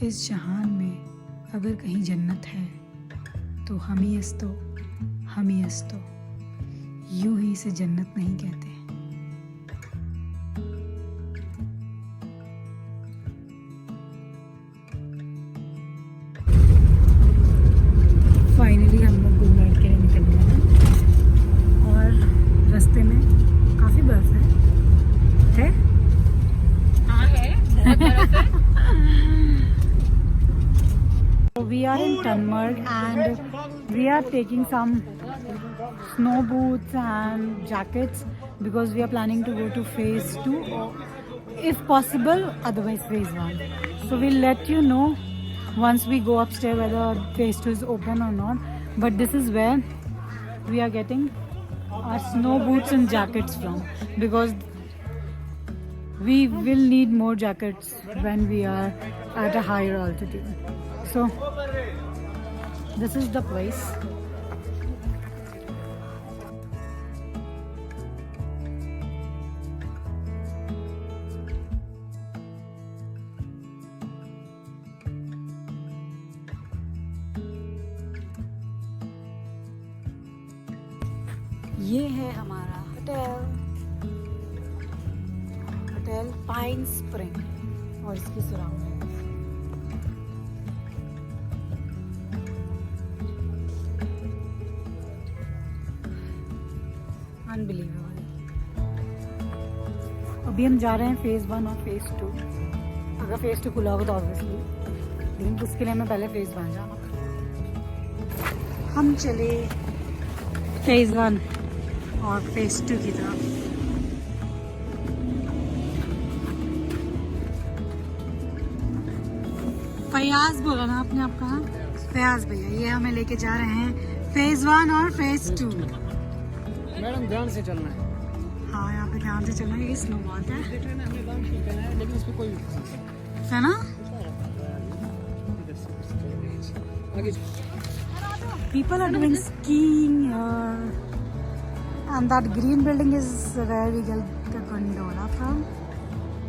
इस जहान में अगर कहीं जन्नत है तो हम ही अस्तो यूं ही इसे जन्नत नहीं कहते। फाइनली हम लोग गुलमर्ग के लिए निकल गए हैं और रास्ते में काफ़ी बर्फ है? हाँ है, बहुत बर्फ है। We are in Tunmarg and we are taking some snow boots and jackets because we are planning to go to phase 2 or if possible otherwise phase 1. So we'll let you know once we go upstairs whether phase 2 is open or not, but this is where we are getting our snow boots and jackets from because we will need more jackets when we are at a higher altitude. So this is the place. ये है हमारा hotel pine spring और इसकी surrounding. Unbelievable. अभी हम जा रहे हैं फेज़ 1 और फेज़ 2। अगर फेज़ 2 खुला होगा तो ऑब्वियसली, लेकिन उसके लिए हमें पहले फेज़ 1 जाना। हम चले फेज़ 1 और फेज़ 2 की तरफ। फयाज बोला ना आपने आपका? फयाज भैया ये हमें लेके जा रहे हैं फेज़ 1 और फेज़ 2। मैडम ध्यान से चलना है। हाँ यहाँ पे ध्यान से चलना है, ये स्नो बहुत है, लेकिन इस पे कोई है ना? आगे People are doing skiing here, and that green building is where we get the gondola from.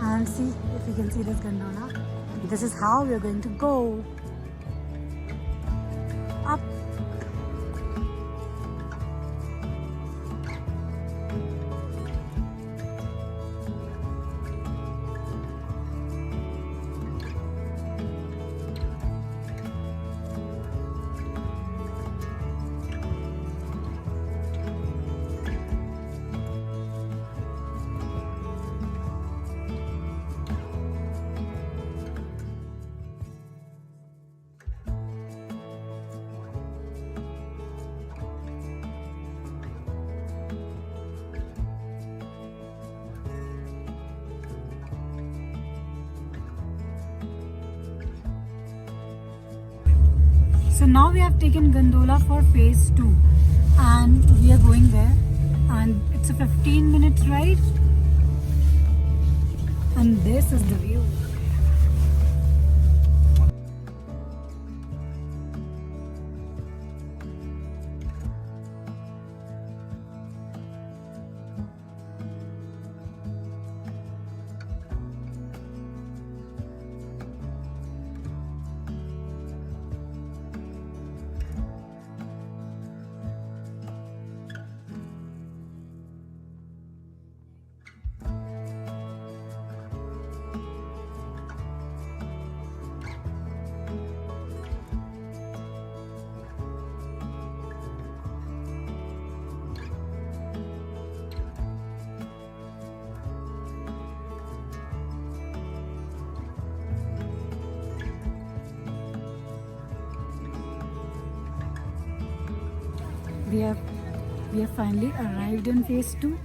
And see if you can see this gondola. This is how we are going to go up. So now we have taken gondola for phase 2 and we are going there, and it's a 15 minutes ride, and this is the view. We have finally arrived in phase 2,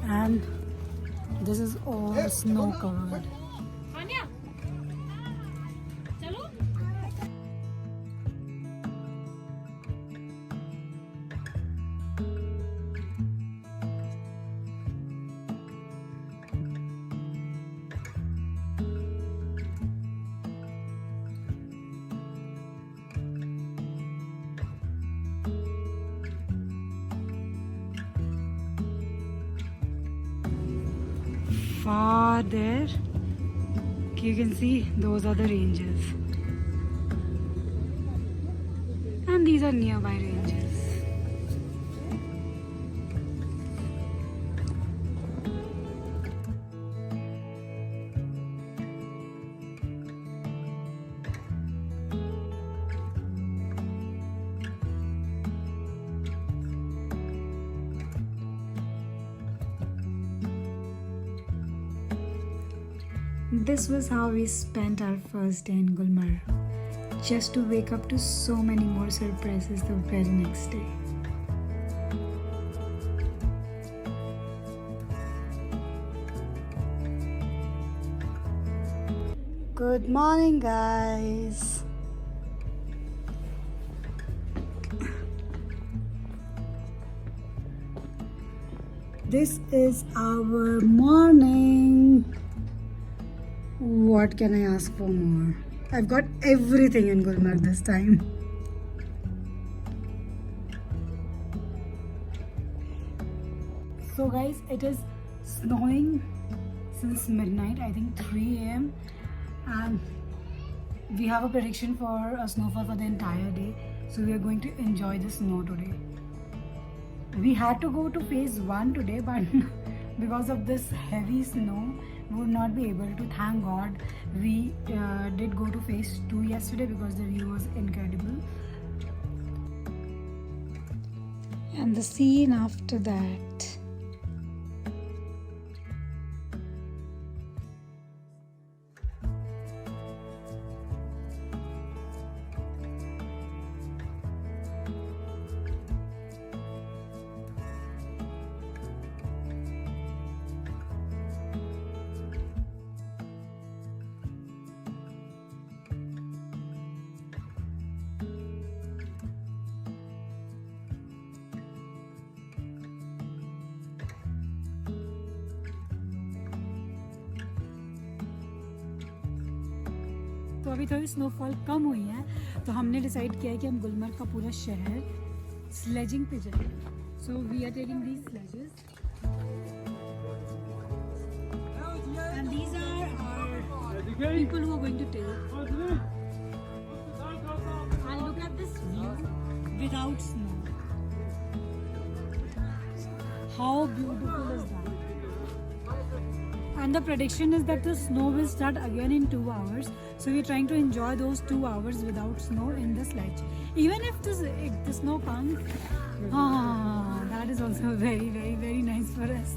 and this is all snow covered. Far there You can see those are the ranges. And these are nearby ranges. This was how we spent our first day in Gulmarg, just to wake up to so many more surprises the very next day. Good morning, guys. This is our morning. What can I ask for more? I've got everything in Gulmarg this time. So guys, it is snowing since midnight, I think 3 a.m. and we have a prediction for a snowfall for the entire day. So we are going to enjoy the snow today. We had to go to phase 1 today, but because of this heavy snow, we would not be able to. Thank God we did go to phase 2 yesterday because the view was incredible. And the scene after that. तो अभी थोड़ी snowfall कम हुई है, तो हमने decide किया है कि हम गुलमर्ग का पूरा शहर स्लेजिंग पे जाएंगे. So we are taking these sledges and these are our people who are going to take. And look at this view without snow. How beautiful is that? And the prediction is that the snow will start again in 2 hours. So we're trying to enjoy those 2 hours without snow in the sledge. Even if the snow comes, that is also very, very, very nice for us.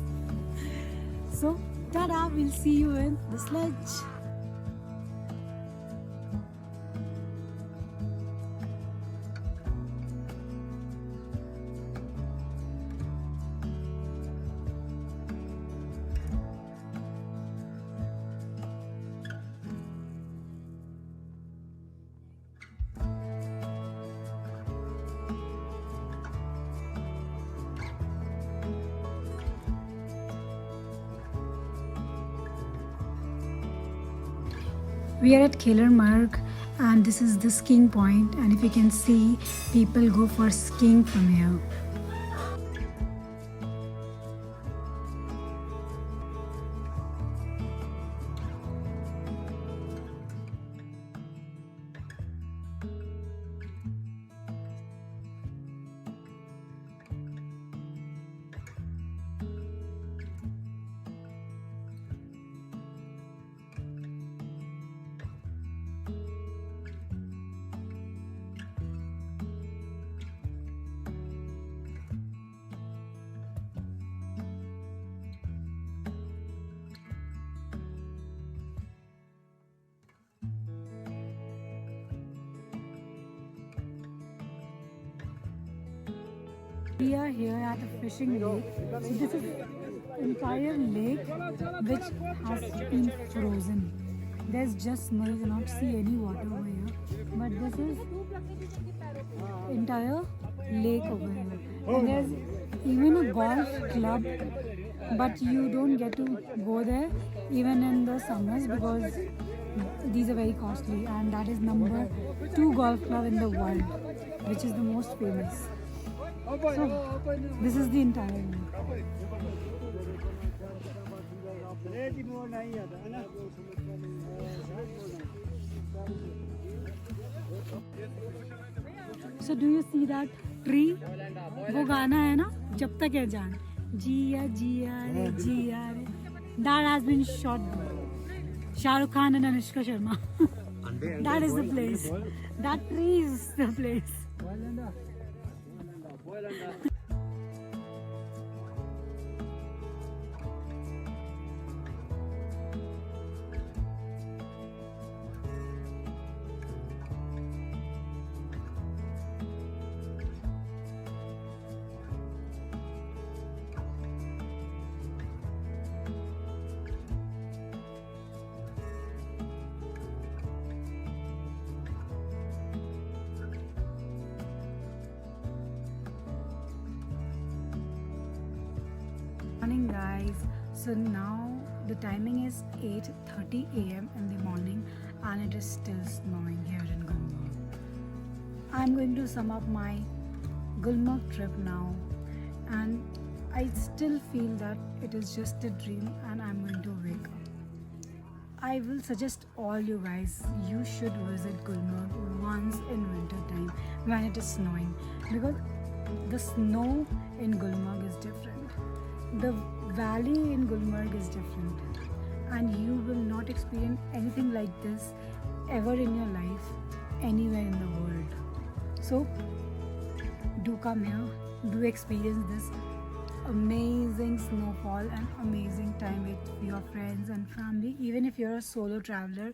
So, ta-da, we'll see you in the sledge. We are at Khelarmarg and this is the skiing point, and if you can see, people go for skiing from here. We are here at a fishing lake. So this is entire lake which has been frozen. There's just snow, you cannot see any water over here. But this is entire lake over here. And there's even a golf club, but you don't get to go there even in the summers because these are very costly. And that is number 2 golf club in the world, which is the most famous. So, this is the entire lake. So do you see that tree? वो गाना है ना, जब तक है जान, जिया जिया रे जिया रे. That has been shot by Shahrukh Khan and Anushka Sharma. That is the place. That tree is the place. Morning guys, so now the timing is 8:30 a.m. in the morning and it is still snowing here in Gulmarg. I'm going to sum up my Gulmarg trip now, and I still feel that it is just a dream and I'm going to wake up. I will suggest all you guys, you should visit Gulmarg once in winter time when it is snowing, because the snow in Gulmarg is different. The valley in Gulmarg is different, and you will not experience anything like this ever in your life anywhere in the world. So do come here, do experience this amazing snowfall and amazing time with your friends and family. Even if you're a solo traveler,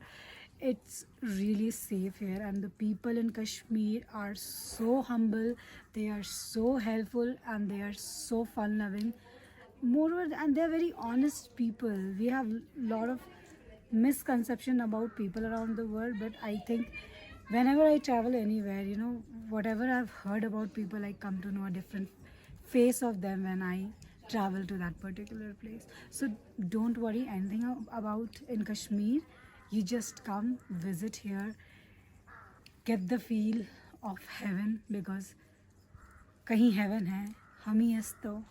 it's really safe here, and the people in Kashmir are so humble, they are so helpful, and they are so fun loving. Moreover, and they're very honest people. We have a lot of misconception about people around the world, but I think whenever I travel anywhere, you know, whatever I've heard about people, I come to know a different face of them when I travel to that particular place. So don't worry anything about in Kashmir. You just come, visit here, get the feel of heaven, because कहीं heaven है, हम ही हंस तो